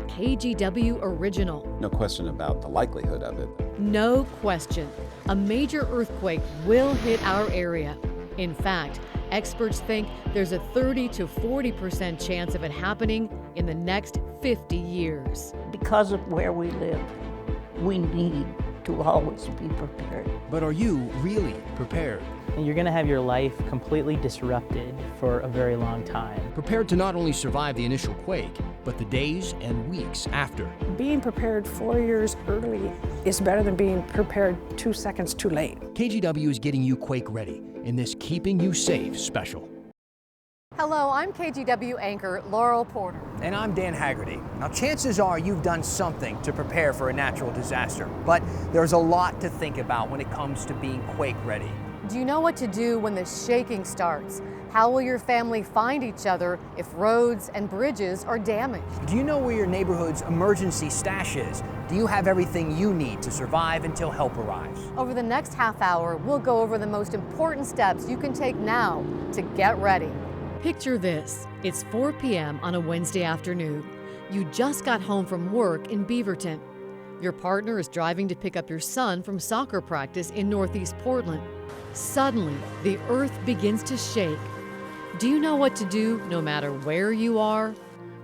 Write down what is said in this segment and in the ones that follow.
KGW Original. No question about the likelihood of it. No question. A major earthquake will hit our area. In fact, experts think there's a 30 to 40% chance of it happening in the next 50 years. Because of where we live, we need to always be prepared. But are you really prepared? And you're going to have your life completely disrupted for a very long time. Prepared to not only survive the initial quake, but the days and weeks after. Being prepared 4 years early is better than being prepared 2 seconds too late. KGW is getting you quake ready in this Keeping You Safe special. Hello, I'm KGW anchor Laurel Porter. And I'm Dan Haggerty. Now, chances are you've done something to prepare for a natural disaster, but there's a lot to think about when it comes to being quake ready. Do you know what to do when the shaking starts? How will your family find each other if roads and bridges are damaged? Do you know where your neighborhood's emergency stash is? Do you have everything you need to survive until help arrives? Over the next half hour, we'll go over the most important steps you can take now to get ready. Picture this. It's 4 p.m. on a Wednesday afternoon. You just got home from work in Beaverton. Your partner is driving to pick up your son from soccer practice in Northeast Portland. Suddenly, the earth begins to shake. Do you know what to do no matter where you are?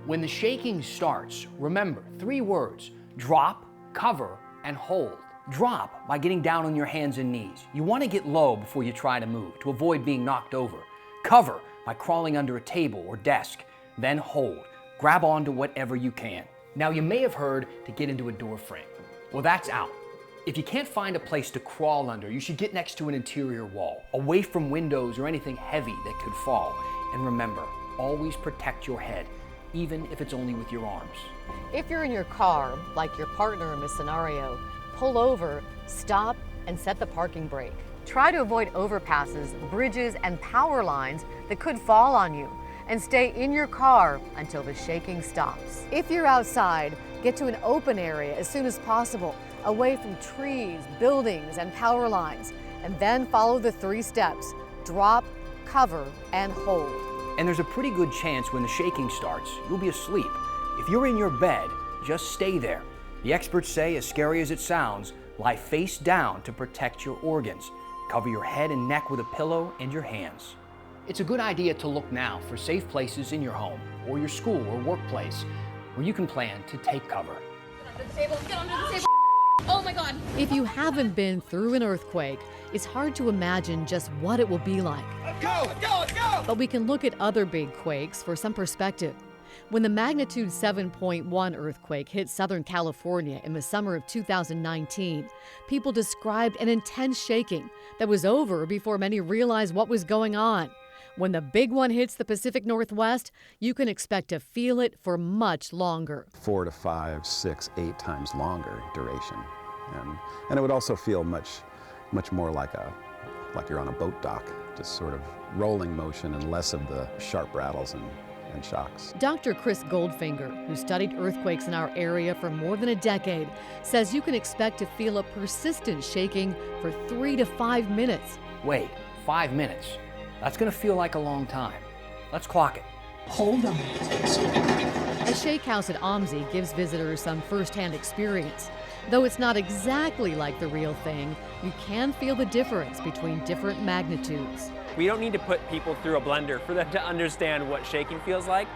When the shaking starts, remember 3 words: drop, cover, and hold. Drop by getting down on your hands and knees. You want to get low before you try to move to avoid being knocked over. Cover by crawling under a table or desk. Then hold. Grab onto whatever you can. Now, you may have heard to get into a door frame. Well, that's out. If you can't find a place to crawl under, you should get next to an interior wall, away from windows or anything heavy that could fall. And remember, always protect your head, even if it's only with your arms. If you're in your car, like your partner in this scenario, pull over, stop, and set the parking brake. Try to avoid overpasses, bridges, and power lines that could fall on you, and stay in your car until the shaking stops. If you're outside, get to an open area as soon as possible, away from trees, buildings, and power lines, and then follow the 3 steps: drop, cover, and hold. And there's a pretty good chance when the shaking starts, you'll be asleep. If you're in your bed, just stay there. The experts say, as scary as it sounds, lie face down to protect your organs. Cover your head and neck with a pillow and your hands. It's a good idea to look now for safe places in your home or your school or workplace where you can plan to take cover. Get under the table, get under the table. Oh my God. If you haven't been through an earthquake, it's hard to imagine just what it will be like. Let's go, let's go, let's go. But we can look at other big quakes for some perspective. When the magnitude 7.1 earthquake hit Southern California in the summer of 2019, people described an intense shaking that was over before many realized what was going on. When the big one hits the Pacific Northwest, you can expect to feel it for much longer. 4 to 5, 6, 8 times longer duration. And it would also feel much more like you're on a boat dock, just sort of rolling motion and less of the sharp rattles and shocks. Dr. Chris Goldfinger, who studied earthquakes in our area for more than a decade, says you can expect to feel a persistent shaking for 3 to 5 minutes. Wait, 5 minutes? That's gonna feel like a long time. Let's clock it. Hold on. A shake house at OMSI gives visitors some first-hand experience. Though it's not exactly like the real thing, you can feel the difference between different magnitudes. We don't need to put people through a blender for them to understand what shaking feels like,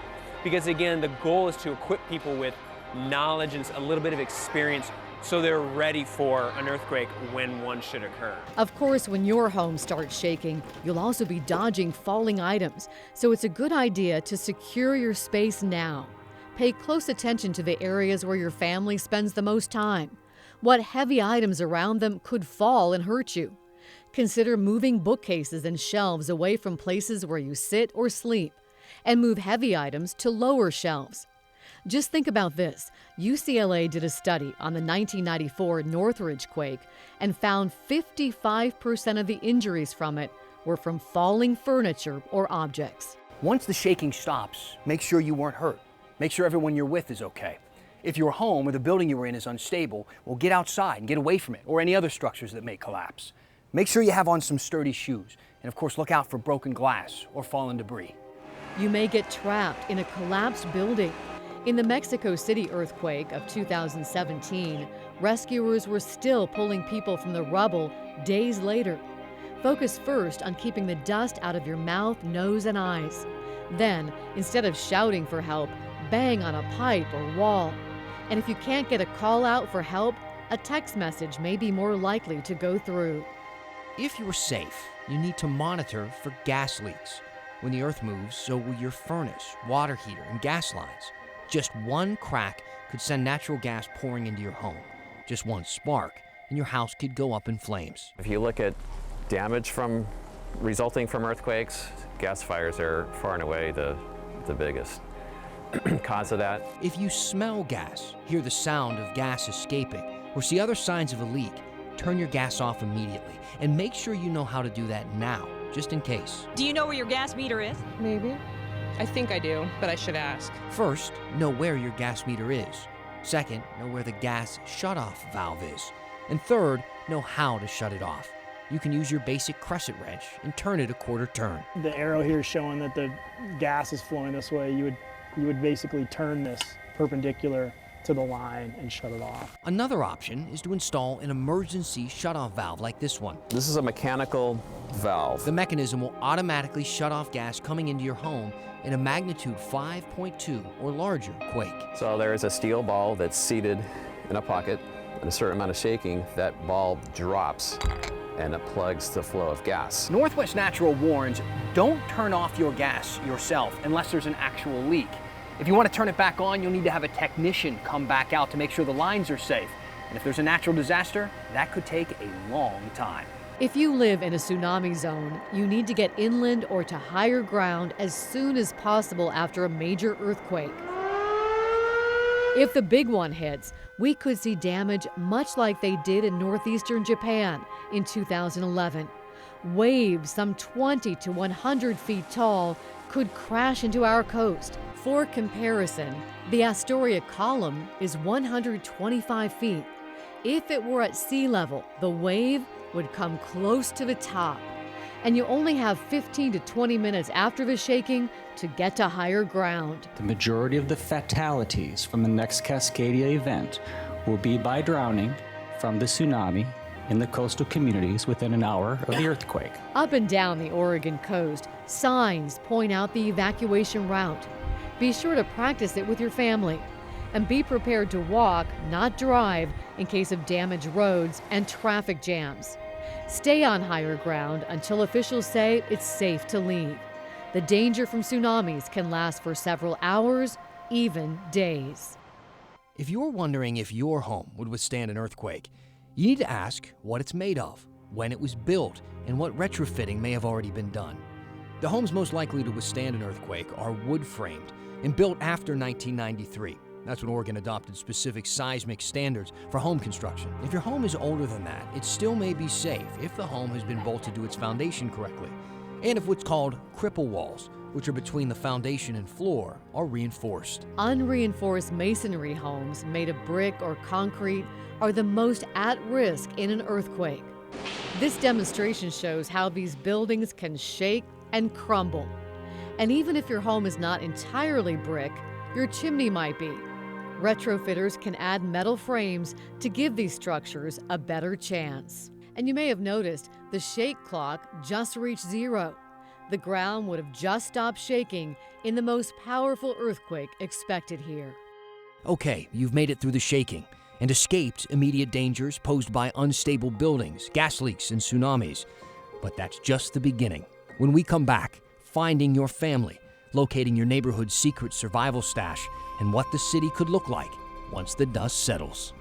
because again, the goal is to equip people with knowledge and a little bit of experience so they're ready for an earthquake when one should occur. Of course, when your home starts shaking, you'll also be dodging falling items, so it's a good idea to secure your space now. Pay close attention to the areas where your family spends the most time. What heavy items around them could fall and hurt you. Consider moving bookcases and shelves away from places where you sit or sleep, and move heavy items to lower shelves. Just think about this. UCLA did a study on the 1994 Northridge quake and found 55% of the injuries from it were from falling furniture or objects. Once the shaking stops, make sure you weren't hurt. Make sure everyone you're with is okay. If your home or the building you were in is unstable, well, get outside and get away from it or any other structures that may collapse. Make sure you have on some sturdy shoes, and of course, look out for broken glass or fallen debris. You may get trapped in a collapsed building. In the Mexico City earthquake of 2017, rescuers were still pulling people from the rubble days later. Focus first on keeping the dust out of your mouth, nose, and eyes. Then, instead of shouting for help, bang on a pipe or wall. And if you can't get a call out for help, a text message may be more likely to go through. If you're safe, you need to monitor for gas leaks. When the earth moves, so will your furnace, water heater, and gas lines. Just one crack could send natural gas pouring into your home. Just one spark, and your house could go up in flames. If you look at damage resulting from earthquakes, gas fires are far and away the biggest cause of that. If you smell gas, hear the sound of gas escaping, or see other signs of a leak, turn your gas off immediately. And make sure you know how to do that now, just in case. Do you know where your gas meter is? Maybe. I think I do, but I should ask. First, know where your gas meter is. Second, know where the gas shutoff valve is. And third, know how to shut it off. You can use your basic crescent wrench and turn it a quarter turn. The arrow here is showing that the gas is flowing this way. You would basically turn this perpendicular to the line and shut it off. Another option is to install an emergency shutoff valve like this one. This is a mechanical valve. The mechanism will automatically shut off gas coming into your home in a magnitude 5.2 or larger quake. So there is a steel ball that's seated in a pocket. At a certain amount of shaking, that ball drops and it plugs the flow of gas. Northwest Natural warns, don't turn off your gas yourself unless there's an actual leak. If you want to turn it back on, you'll need to have a technician come back out to make sure the lines are safe. And if there's a natural disaster, that could take a long time. If you live in a tsunami zone, you need to get inland or to higher ground as soon as possible after a major earthquake. If the big one hits, we could see damage much like they did in northeastern Japan in 2011. Waves some 20 to 100 feet tall could crash into our coast. For comparison, the Astoria Column is 125 feet. If it were at sea level, the wave would come close to the top. And you only have 15 to 20 minutes after the shaking to get to higher ground. The majority of the fatalities from the next Cascadia event will be by drowning from the tsunami in the coastal communities within an hour of the earthquake. Up and down the Oregon coast, signs point out the evacuation route. Be sure to practice it with your family. And be prepared to walk, not drive, in case of damaged roads and traffic jams. Stay on higher ground until officials say it's safe to leave. The danger from tsunamis can last for several hours, even days. If you're wondering if your home would withstand an earthquake, you need to ask what it's made of, when it was built, and what retrofitting may have already been done. The homes most likely to withstand an earthquake are wood-framed and built after 1993. That's when Oregon adopted specific seismic standards for home construction. If your home is older than that, it still may be safe if the home has been bolted to its foundation correctly, and if what's called cripple walls, which are between the foundation and floor, are reinforced. Unreinforced masonry homes made of brick or concrete are the most at risk in an earthquake. This demonstration shows how these buildings can shake and crumble. And even if your home is not entirely brick, your chimney might be. Retrofitters can add metal frames to give these structures a better chance. And you may have noticed the shake clock just reached 0. The ground would have just stopped shaking in the most powerful earthquake expected here. Okay, you've made it through the shaking and escaped immediate dangers posed by unstable buildings, gas leaks, and tsunamis. But that's just the beginning. When we come back, finding your family, locating your neighborhood's secret survival stash, and what the city could look like once the dust settles.